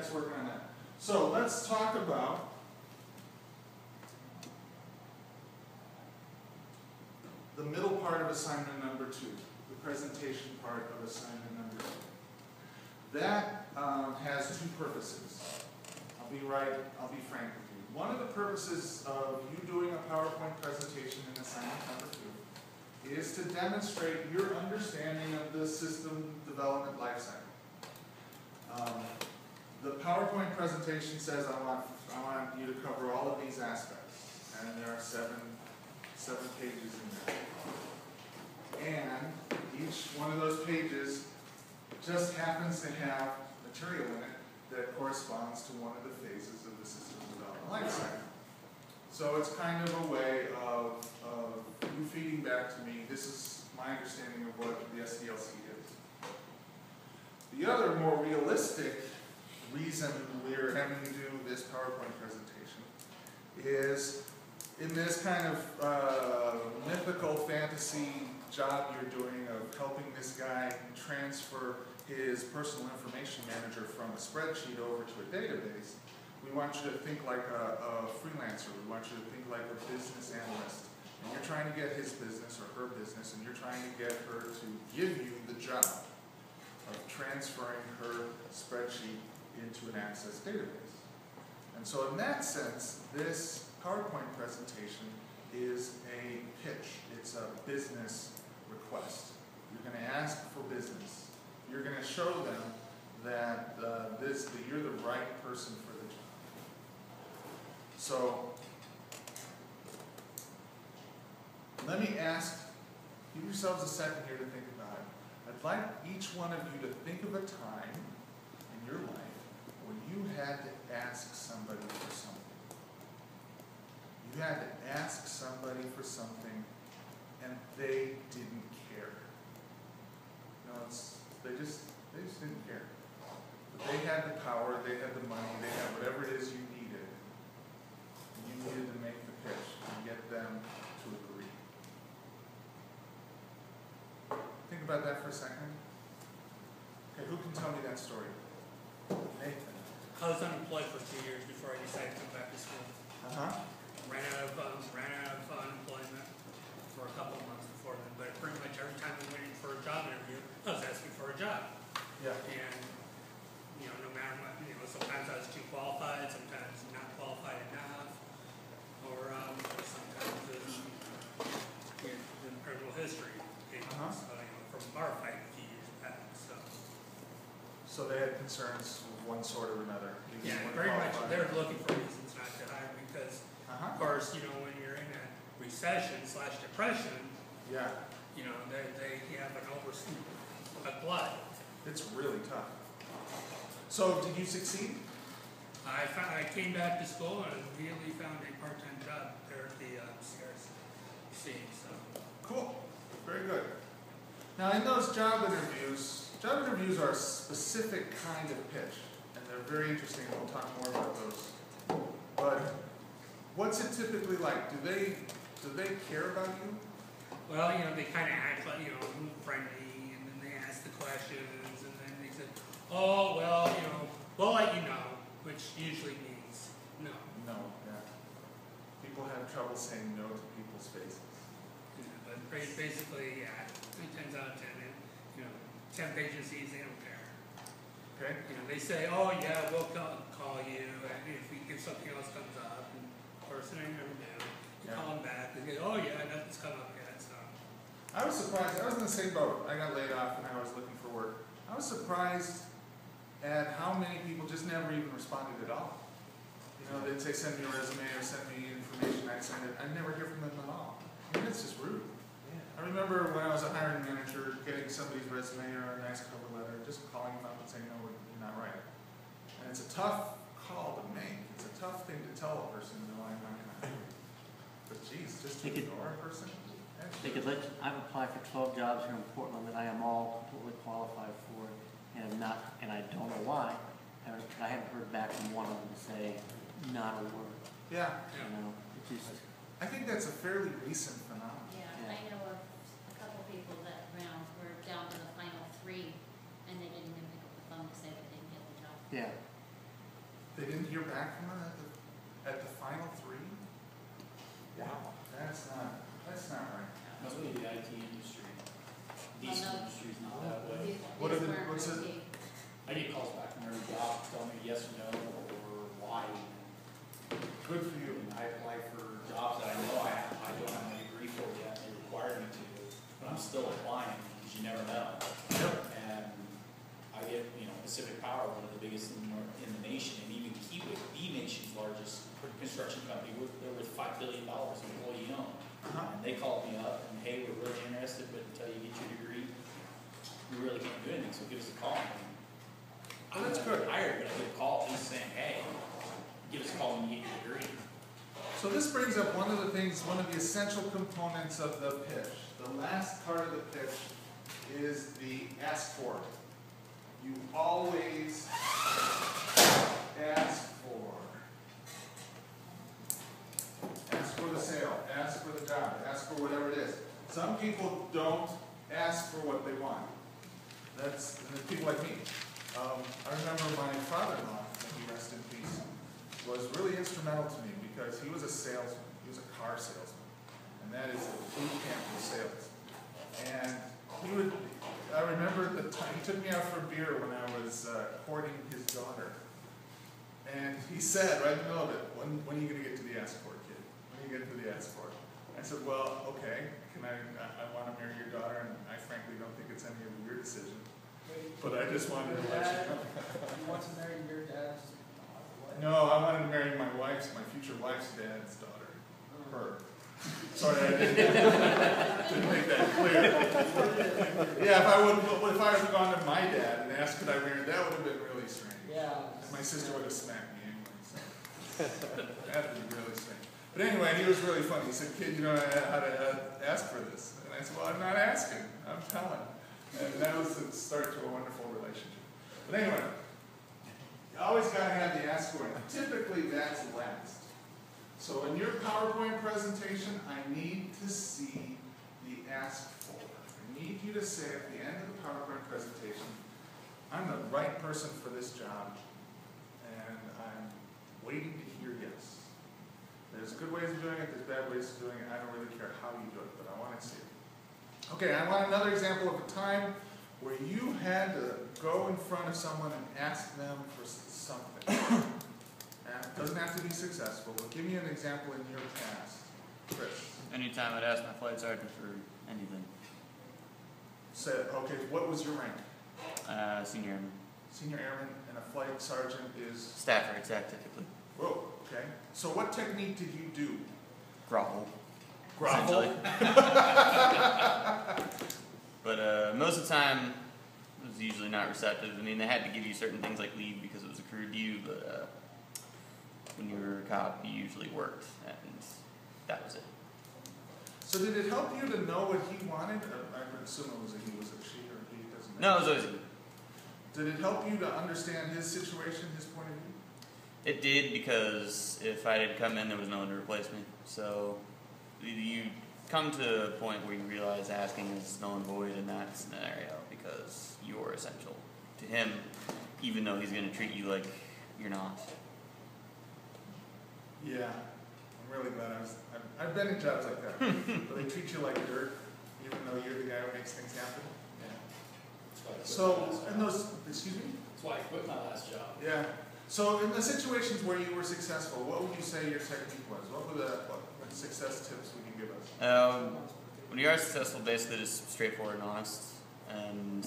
Mike's working on that. So let's talk about the middle part of assignment number 2, the presentation part of assignment number 2. That has 2 purposes. I'll be frank with you. One of the purposes of you doing a PowerPoint presentation in assignment number 2 is to demonstrate your understanding of the system development lifecycle. The PowerPoint presentation says I want you to cover all of these aspects, and there are seven pages in there. And each one of those pages just happens to have material in it that corresponds to one of the phases of the system development lifecycle. So it's kind of a way of you feeding back to me, this is my understanding of what the SDLC is. The other more realistic reason we're having to do this PowerPoint presentation is in this kind of mythical fantasy job you're doing of helping this guy transfer his personal information manager from a spreadsheet over to a database. We want you to think like a freelancer. We want you to think like a business analyst. And you're trying to get his business or her business, and you're trying to get her to give you the job of transferring her spreadsheet into an Access database. And so in that sense, this PowerPoint presentation is a pitch. It's a business request. You're going to ask for business. You're going to show them that you're the right person for the job. So let me give yourselves a second here to think about it. I'd like each one of you to think of a time in your life when you had to ask somebody for something. You had to ask somebody for something and they didn't care. They just didn't care. But they had the power, they had the money, they had whatever it is you needed. And you needed to make the pitch and get them to agree. Think about that for a second. Okay, who can tell me that story? Nathan. I was unemployed for 2 years before I decided to come back to school. Ran out of unemployment for a couple of months before then, but pretty much every time we went in for a job interview, I was asking for a job. Yeah. And no matter what, sometimes I was too qualified, sometimes not qualified enough, or sometimes in criminal history, from bar fight a few years back. So they had concerns of one sort or another. Yeah, very much. They're looking for reasons not to hire me because, of course, when you're in a recession/depression, yeah, they have an glut. It's really tough. So did you succeed? I came back to school and immediately found a part-time job there at the CRC. Cool. Very good. Now in those job interviews are a specific kind of pitch, and they're very interesting, and we'll talk more about those. But what's it typically like? Do they care about you? Well, they kind of act like, friendly, and then they ask the questions, and then they say, oh, well, we'll let you know, which usually means no. No, yeah. People have trouble saying no to people's faces. But basically, 10 out of 10, 10 agencies, they don't care. Okay. They say, oh yeah, we'll call you if something else comes up. And of course, they never do. You call them back, they go, oh yeah, nothing's come up yet. So I was surprised. I was in the same boat. I got laid off and I was looking for work. I was surprised at how many people just never even responded at all. They'd say, send me a resume or send me information. I'd send it. I'd never hear from them at all. It's just rude. I remember when I was a hiring manager, getting somebody's resume or a nice cover letter, just calling them up and saying, no, you're not right. And it's a tough call to make. It's a tough thing to tell a person, no, I'm not going to hire you. But geez, just to ignore a person? I've applied for 12 jobs here in Portland that I am all completely qualified for, and I don't know why. I haven't heard back from one of them to say not a word. Yeah. I think that's a fairly recent phenomenon. Yeah, I know of a couple people that were down to the final 3, and they didn't even pick up the phone to say they didn't get the job. Yeah. They didn't hear back from her at the final three? Wow. That's not right. Must be the IT industry. These Well, no. industries not that way. What are the- what's it? I get calls back from every job, tell me yes or no, or why. Good for you. And I apply for jobs that I know I don't have my degree for yet, they require me to, but I'm still applying, because you never know. Yep. And I get, Pacific Power, one of the biggest in the nation, and even Kiewit, the nation's largest construction company, they're worth $5 billion employee owned. And they called me up and, hey, we're really interested, but until you get your degree, we really can't do anything, so give us a call. Oh, that's good. Hired, but I get a call, he's saying, hey, give us a call when you get your degree. So this brings up one of the essential components of the pitch. The last part of the pitch is the ask for. You always ask for. Ask for the sale, ask for the job, ask for whatever it is. Some people don't ask for what they want. That's people like me. I remember my father-in-law, may he rest in peace, was really instrumental to me because he was a salesman. He was a car salesman. And that is a boot camp for sales. And I remember the time, he took me out for a beer when I was courting his daughter. And he said, right in the middle of it, when are you going to get to the ask for, kid? When are you getting to the ask for? I said, well, okay, I want to marry your daughter, and I frankly don't think it's any of your decision. But I just wanted to let you know. You want to marry your dad's wife? No, I wanted to marry my future wife's dad's daughter. Her. Sorry, I didn't make that clear. Yeah, if I had gone to my dad and asked could I marry, that would have been really strange. Yeah. My sister would have smacked me anyway, so that would be really strange. But anyway, he was really funny. He said, kid, you don't know how to ask for this. And I said, well, I'm not asking, I'm telling. And that was the start to a wonderful relationship. But anyway, you always got to have the ask for it. Typically, that's last. So in your PowerPoint presentation, I need to see the ask for. I need you to say at the end of the PowerPoint presentation, I'm the right person for this job, and I'm waiting to hear yes. There's good ways of doing it, there's bad ways of doing it. I don't really care how you do it, but I want to see it. Okay, I want another example of a time where you had to go in front of someone and ask them for something. And it doesn't have to be successful, but give me an example in your past. Chris. Anytime I'd ask my flight sergeant for anything. Said, okay, what was your rank? Senior airman. Senior airman and a flight sergeant is? Staffer, typically. Whoa, okay. So what technique did you do? Grovel. Grovel? Essentially. But most of the time, it was usually not receptive. I mean, they had to give you certain things like leave because it was accrued to you, but when you were a cop, you usually worked, and that was it. So did it help you to know what he wanted? I would assume it was a he, was it she, or he? Doesn't matter. No, it was always Did it help you to understand his situation, his point of view? It did, because if I did come in, there was no one to replace me. So you come to a point where you realize asking is null and void in that scenario because you're essential to him, even though he's going to treat you like you're not. Yeah, I'm really glad I've been in jobs like that. But they treat you like dirt, even though you're the guy who makes things happen. Yeah. That's why I quit So, my last and job. those, excuse me? That's why I quit my last job. Yeah. So in the situations where you were successful, what would you say your technique was? What were what success tips would you give us? When you are successful, basically just straightforward and honest, and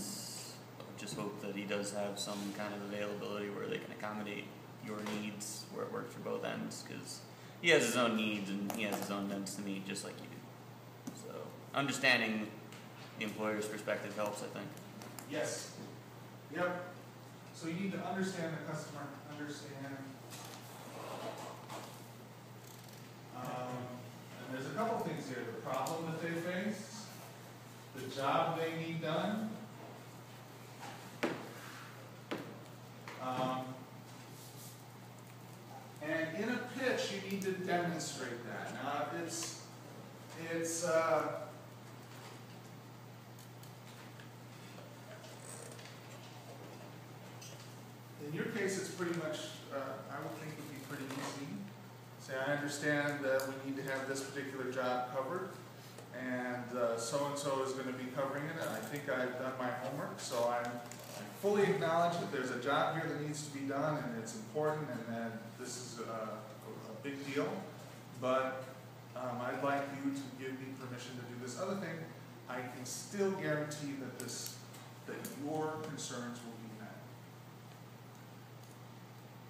just hope that he does have some kind of availability where they can accommodate your needs where it works for both ends, because he has his own needs and he has his own ends to meet just like you do. So understanding the employer's perspective helps, I think. Yes. Yep. So you need to understand the customer, understand. And there's a couple things here. The problem that they face, the job they need done. And in a pitch, you need to demonstrate that. Now, in your case, it's pretty much, I would think would be pretty easy. Say, I understand that we need to have this particular job covered, and so-and-so is gonna be covering it, and I think I've done my homework, so I fully acknowledge that there's a job here that needs to be done, and it's important, and that this is a big deal, but I'd like you to give me permission to do this other thing. I can still guarantee that that your concerns will be met.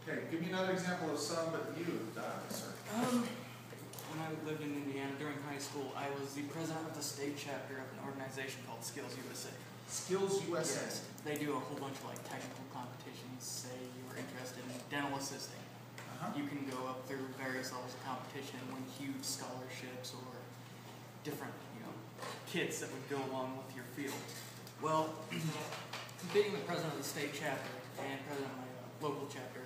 Okay, give me another example of some, but you, sir. When I lived in Indiana during high school, I was the president of the state chapter of an organization called Skills USA. Skills USA. Yes, they do a whole bunch of like technical competitions. Say you were interested in dental assisting, you can go up through various levels of competition and win huge scholarships or different, kits that would go along with your field. Well, being the president of the state chapter and president of my local chapter,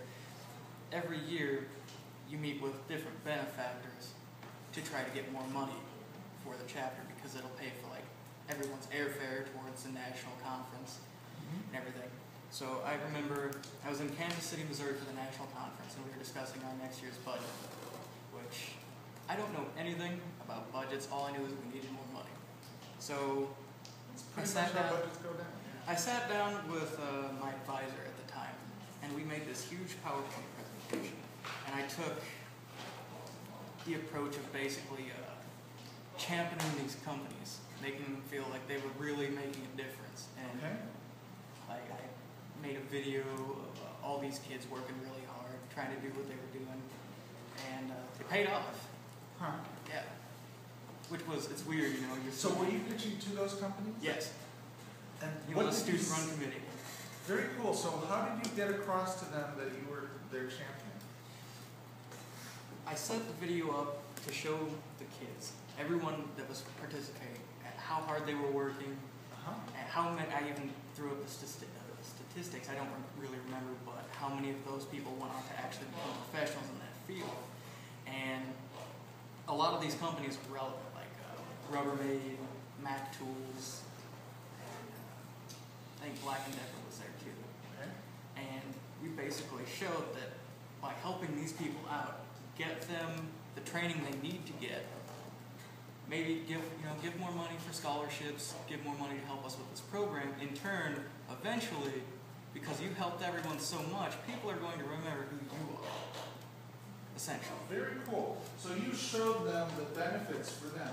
every year you meet with different benefactors to try to get more money for the chapter because it'll pay for like everyone's airfare towards the national conference and everything. So I remember I was in Kansas City, Missouri for the national conference, and we were discussing our next year's budget, which I don't know anything about budgets. All I knew is we needed more money. So I sat down. I sat down with my advisor at the time, and we made this huge PowerPoint presentation. And I took the approach of basically championing these companies, making them feel like they were really making a difference. And I made a video of all these kids working really hard, trying to do what they were doing, and it paid off. Yeah. Which was, it's weird, So were you pitching to those companies? Yes. And It what was a did you student-run committee. Very cool. So how did you get across to them that you were their champion? I set the video up to show the kids, everyone that was participating, how hard they were working, and how many, I even threw up the statistics, I don't really remember, but how many of those people went on to actually become professionals in that field. And a lot of these companies were relevant, like Rubbermaid, Mac Tools, and I think Black & Decker was there too. And we basically showed that by helping these people out, get them the training they need to get, maybe give more money for scholarships, give more money to help us with this program. In turn, eventually, because you helped everyone so much, people are going to remember who you are, essentially. Very cool. So you showed them the benefits for them.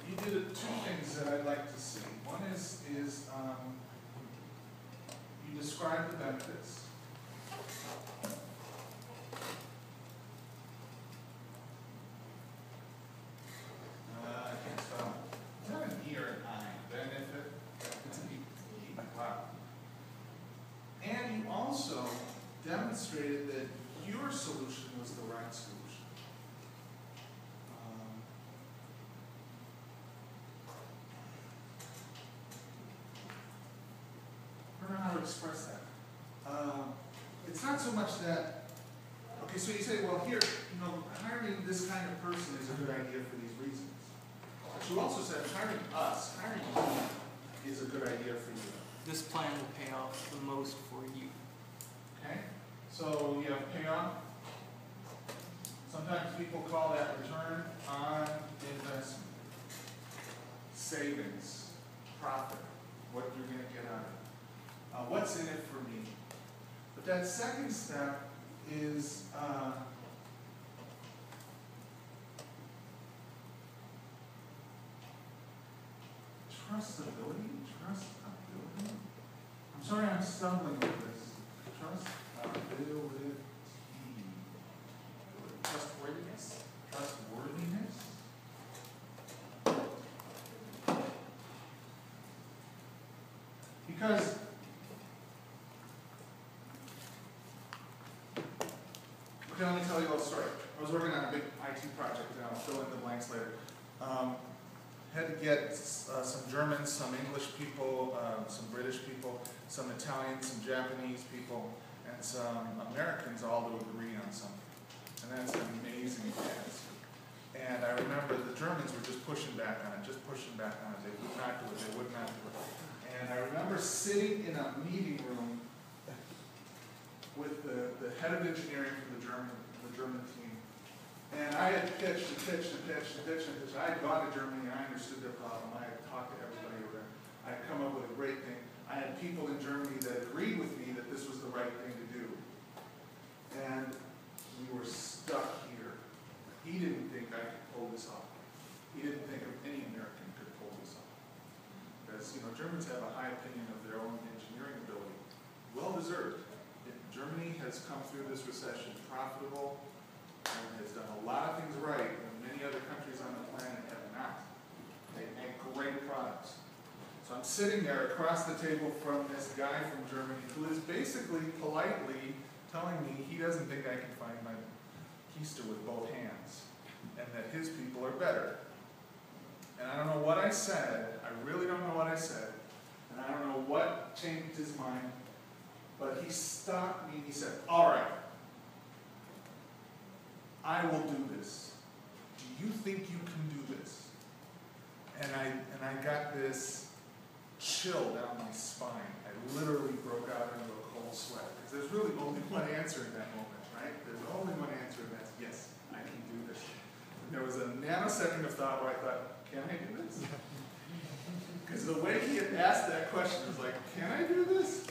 You did two things that I'd like to see. One is you described the benefits. I can't spell. Is that an E or an I? Benefit? It's an E. Wow. And you also demonstrated that your solution was the right solution. I don't know how to express that. It's not so much that, okay, so you say, well, here, hiring this kind of person is a good idea for these reasons. But you also said hiring you is a good idea for you. This plan will pay off the most for you. Okay? So you have payoff. Sometimes people call that return on investment. Savings, profit, what you're going to get out of it. What's in it for me? But that second step is trustability. I'm sorry I'm stumbling with this. Trustability. Trustworthiness? Because let me tell you a little story. I was working on a big IT project, and I'll fill in the blanks later. Had to get some Germans, some English people, some British people, some Italians, some Japanese people, and some Americans all to agree on something. And that's an amazing task. And I remember the Germans were just pushing back on it. They would not do it. And I remember sitting in a meeting room with the head of engineering for the German team. And I had pitched and pitched and pitched and pitched and pitched. I had gone to Germany, I understood their problem, I had talked to everybody over there. I had come up with a great thing. I had people in Germany that agreed with me that this was the right thing to do. And we were stuck here. He didn't think I could pull this off. He didn't think of any American could pull this off. Because, you know, Germans have a high opinion of their own engineering ability. Well deserved. Germany has come through this recession profitable and has done a lot of things right when many other countries on the planet have not. They make great products. So I'm sitting there across the table from this guy from Germany who is basically politely telling me he doesn't think I can find my keister with both hands and that his people are better. And I don't know what I said, I really don't know what I said, and I don't know what changed his mind, but he stopped me and he said, all right, I will do this. Do you think you can do this? And I got this chill down my spine. I literally broke out into a cold sweat. Because there's really only one answer in that moment, right? There's only one answer, and that's yes, I can do this. And there was a nanosecond of thought where I thought, can I do this? Because the way he had asked that question was like, can I do this?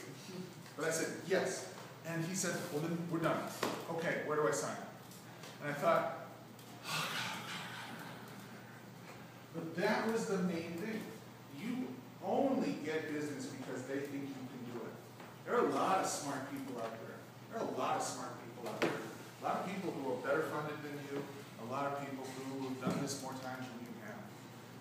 But I said, yes. And he said, well, then we're done. Okay, where do I sign? And I thought, but that was the main thing. You only get business because they think you can do it. There are a lot of smart people out there. There are a lot of smart people out there. A lot of people who are better funded than you. A lot of people who have done this more times than you have.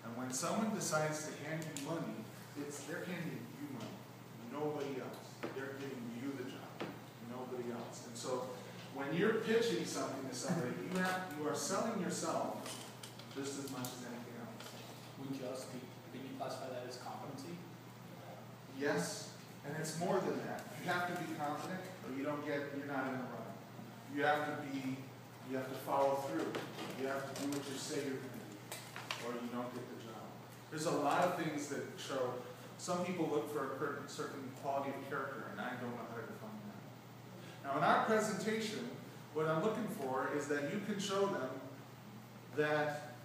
And when someone decides to hand you money, they're handing you money. Nobody else. They're giving you the job. Nobody else. And so when you're pitching something to somebody, you are selling yourself just as much as anything else. Would you classify that as competency? Yes, and it's more than that. You have to be confident, or you're not in the run. You have to follow through. You have to do what you say you're going to do, or you don't get the job. There's a lot of things that show. Some people look for a certain quality of character, and I don't know how to define that. Now, in our presentation, what I'm looking for is that you can show them that,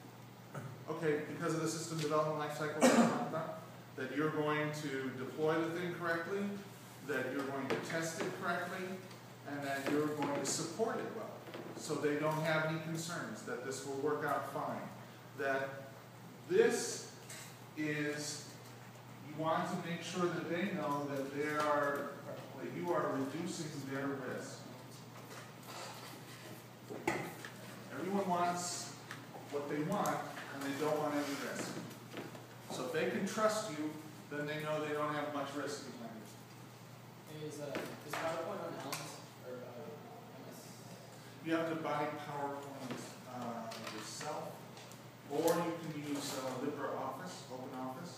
okay, because of the system development lifecycle that I talked about, that you're going to deploy the thing correctly, that you're going to test it correctly, and that you're going to support it well, so they don't have any concerns, that this will work out fine. That this is, you want to make sure that they know that you are reducing their risk. Everyone wants what they want, and they don't want any risk. So if they can trust you, then they know they don't have much risk behind it. Is PowerPoint on Elms or MS? You have to buy PowerPoint yourself, or you can use LibreOffice, OpenOffice.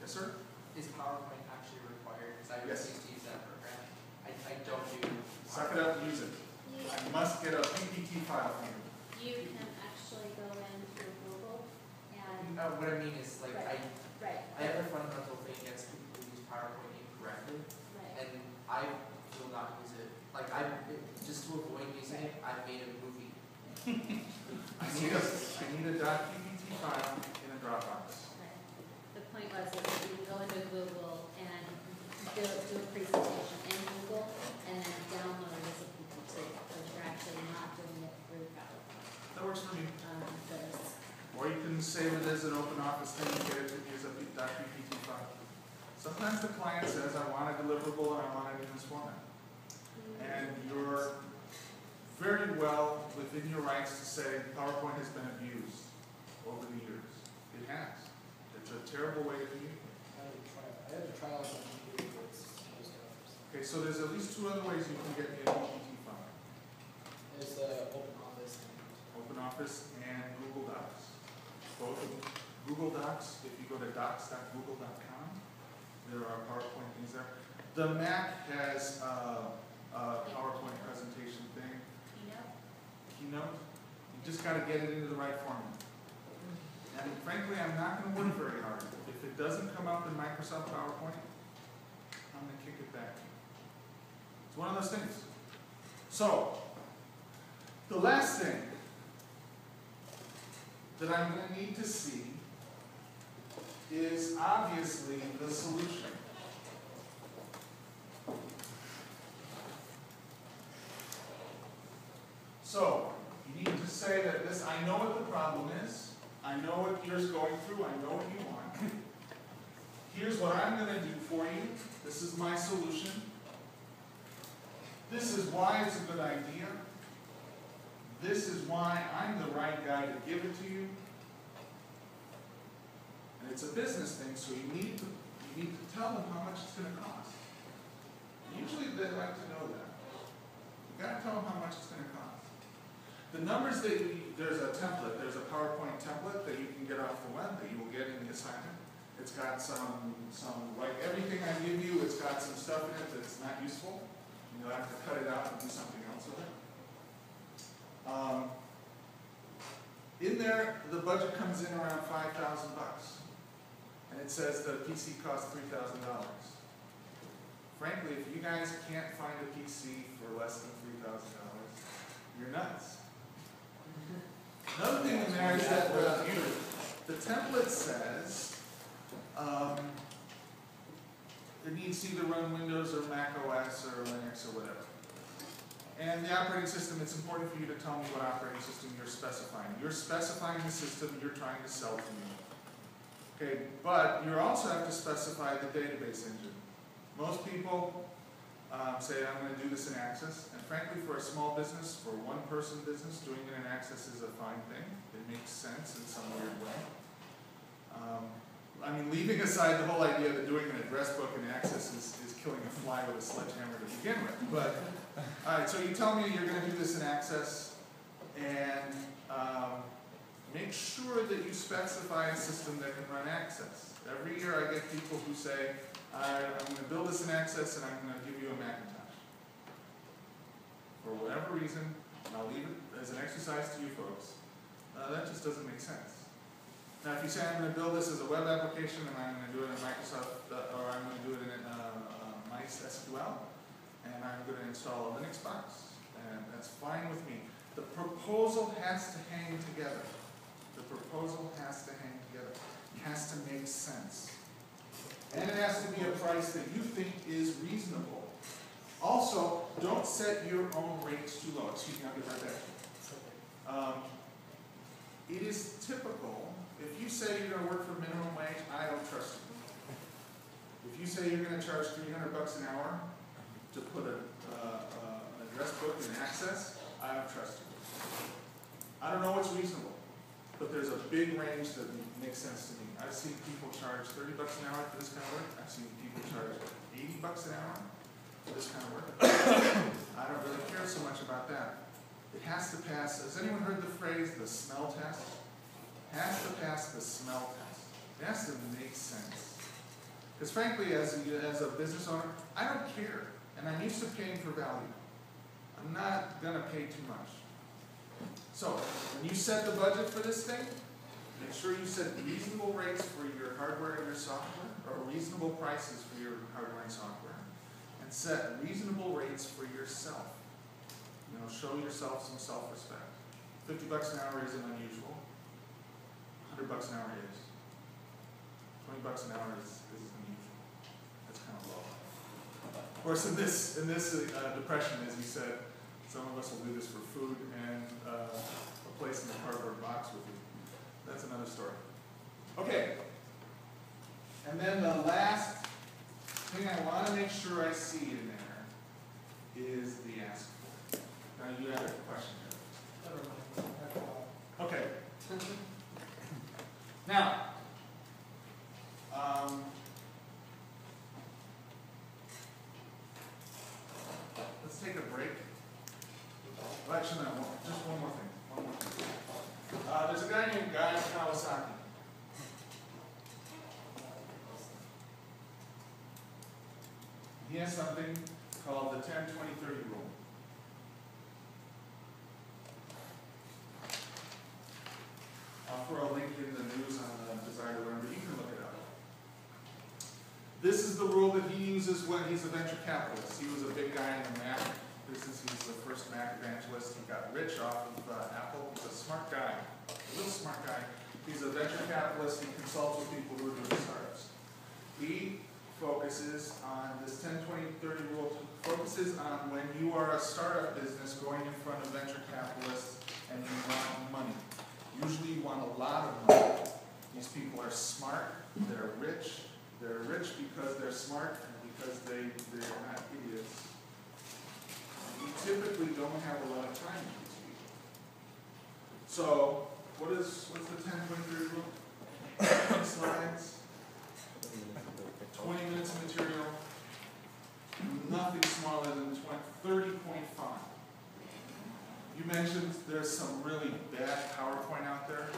Yes, sir? Is PowerPoint actually required? Because I Yes. used to use that program. I don't do. Suck it up and use it. I must get a PPT file from you. You can actually go in through Google and, What I mean is, like, Right. right, I have a fundamental thing against people who use PowerPoint incorrectly, right. and I will not use it. Like, just to avoid using it, I made a movie. I need a .ppt file in a Dropbox. Right. The point was that you can go into Google and do a presentation in Google and then download it as a PPT, because you're actually not doing it through PowerPoint. That works for me. Because Or you can save it as an OpenOffice thing and get it to me as a .ppt file. Sometimes the client says, I want a deliverable and I want it in this format. And you're very well within your rights to say PowerPoint has been abused over the years. It has. It's a terrible way to communicate. I had to try out some computer with those covers. Okay, so there's at least two other ways you can get me a PPT file. There's the OpenOffice and OpenOffice and Google Docs. Both of them. Google Docs, if you go to docs.google.com, there are PowerPoint things there. The Mac has a PowerPoint presentation thing. Keynote. You just got to get it into the right format. And frankly, I'm not going to work very hard. If it doesn't come up in Microsoft PowerPoint, I'm going to kick it back. one of those things. So, the last thing that I'm going to need to see is obviously the solution. So, you need to say that this, I know what the problem is, I know what you're going through, I know what you want. Here's what I'm going to do for you. This is my solution. This is why it's a good idea. This is why I'm the right guy to give it to you. And it's a business thing, so you need to tell them how much it's going to cost. Usually they like to know that. You've got to tell them how much it's going to cost. The numbers that there's a template, there's a PowerPoint template that you can get off the web that you will get in the assignment. It's got some like everything I give you, it's got some stuff in it that's not useful. You'll have to cut it out and do something else with it. In there, the budget comes in around $5,000, and it says the PC costs $3,000. Frankly, if you guys can't find a PC for less than $3,000, you're nuts. Another thing in there is that the template says it needs to either run Windows or Mac OS or Linux or whatever. And the operating system, it's important for you to tell me what operating system you're specifying. You're specifying the system you're trying to sell to me. Okay, but you also have to specify the database engine. Most people say, I'm going to do this in Access. And frankly, for a small business, for a one-person business, doing it in Access is a fine thing. It makes sense in some weird way. I mean, leaving aside the whole idea that doing an address book in Access is killing a fly with a sledgehammer to begin with. But, all right, so you tell me you're going to do this in Access, and make sure that you specify a system that can run Access. Every year I get people who say, I'm going to build this in Access, and I'm going to give you a Macintosh. For whatever reason, and I'll leave it as an exercise to you folks, that just doesn't make sense. Now, if you say I'm going to build this as a web application and I'm going to do it in Microsoft, or I'm going to do it in MySQL, and I'm going to install a Linux box, and that's fine with me. The proposal has to hang together. The proposal has to hang together. It has to make sense. And it has to be a price that you think is reasonable. Also, don't set your own rates too low. Excuse me, I'll get right back to you. It is typical. If you say you're going to work for minimum wage, I don't trust you. If you say you're going to charge $300 an hour to put an address book in Access, I don't trust you. I don't know what's reasonable, but there's a big range that makes sense to me. I've seen people charge $30 an hour for this kind of work. I've seen people charge $80 an hour for this kind of work. I don't really care so much about that. It has to pass. Has anyone heard the phrase the smell test? Has to pass the smell test. It has to make sense. Because frankly, as a business owner, I don't care. And I'm used to paying for value. I'm not going to pay too much. So, when you set the budget for this thing, make sure you set reasonable rates for your hardware and your software, or reasonable prices for your hardware and software. And set reasonable rates for yourself. You know, show yourself some self-respect. $50 an hour isn't unusual. $100 an hour is. $20 an hour is unusual. That's kind of low. Of course, in this depression, as you said, some of us will do this for food and a place in the cardboard box with you. That's another story. Okay. And then the last thing I want to make sure I see in there is the ask for. Now you have a question here. Never mind. Okay. Now, let's take a break. Well, actually, no, just one more thing. There's a guy named Guy Kawasaki. He has something called the 10-20-30 rule. I'll throw a link in the news on the Desire to Learn, but you can look it up. This is the rule that he uses when he's a venture capitalist. He was a big guy in the Mac business. He was the first Mac evangelist. He got rich off of Apple. He's a smart guy, a real smart guy. He's a venture capitalist. He consults with people who are doing startups. He focuses on this 10-20-30 rule, focuses on when you are a startup business going in front of venture capitalists and you want money. Usually you want a lot of money. These people are smart, they're rich. They're rich because they're smart and because they're not idiots. You typically don't have a lot of time with these people. So, what's the 10-20-30 rule? 20 slides, 20 minutes of material, nothing smaller than 30-point font. You mentioned there's some really bad PowerPoint out there.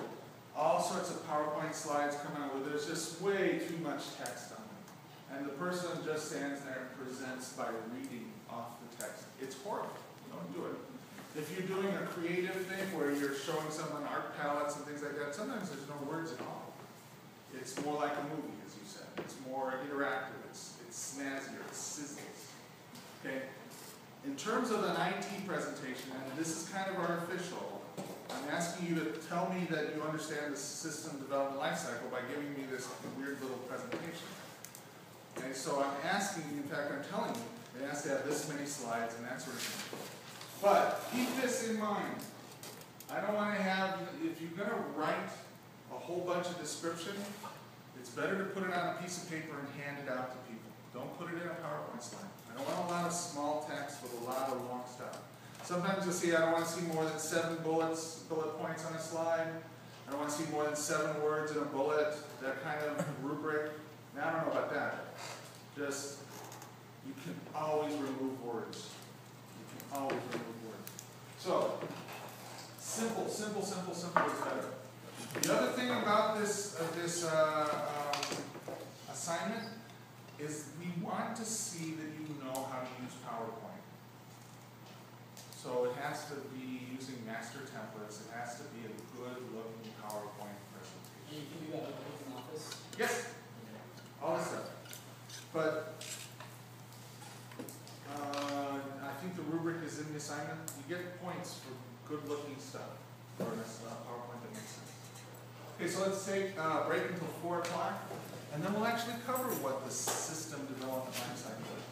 All sorts of PowerPoint slides come out where there's just way too much text on them. And the person just stands there and presents by reading off the text. It's horrible. Don't do it. If you're doing a creative thing where you're showing someone art palettes and things like that, sometimes there's no words at all. It's more like a movie, as you said. It's more interactive. It's snazzier. It sizzles. Okay? In terms of an IT presentation, and this is kind of artificial, I'm asking you to tell me that you understand the system development lifecycle by giving me this weird little presentation. Okay, so I'm asking you, in fact I'm telling you, it has to have this many slides and that sort of thing. But keep this in mind. I don't want to have, if you're going to write a whole bunch of description, it's better to put it on a piece of paper and hand it out to people. Don't put it in a PowerPoint slide. I don't want a lot of small text with a lot of long stuff. Sometimes you'll see I don't want to see more than 7 bullet points on a slide. I don't want to see more than 7 words in a bullet, that kind of rubric. Now, I don't know about that. Just, you can always remove words. You can always remove words. So, simple is better. The other thing about this assignment is we want to see that you know how to use PowerPoint. So it has to be using master templates. It has to be a good-looking PowerPoint presentation. And you can do that with OpenOffice? Yes, all this stuff. But I think the rubric is in the assignment. You get points for good-looking stuff for a PowerPoint that makes sense. Okay, so let's take a break until 4 o'clock, and then we'll actually cover what the system development lifecycle is.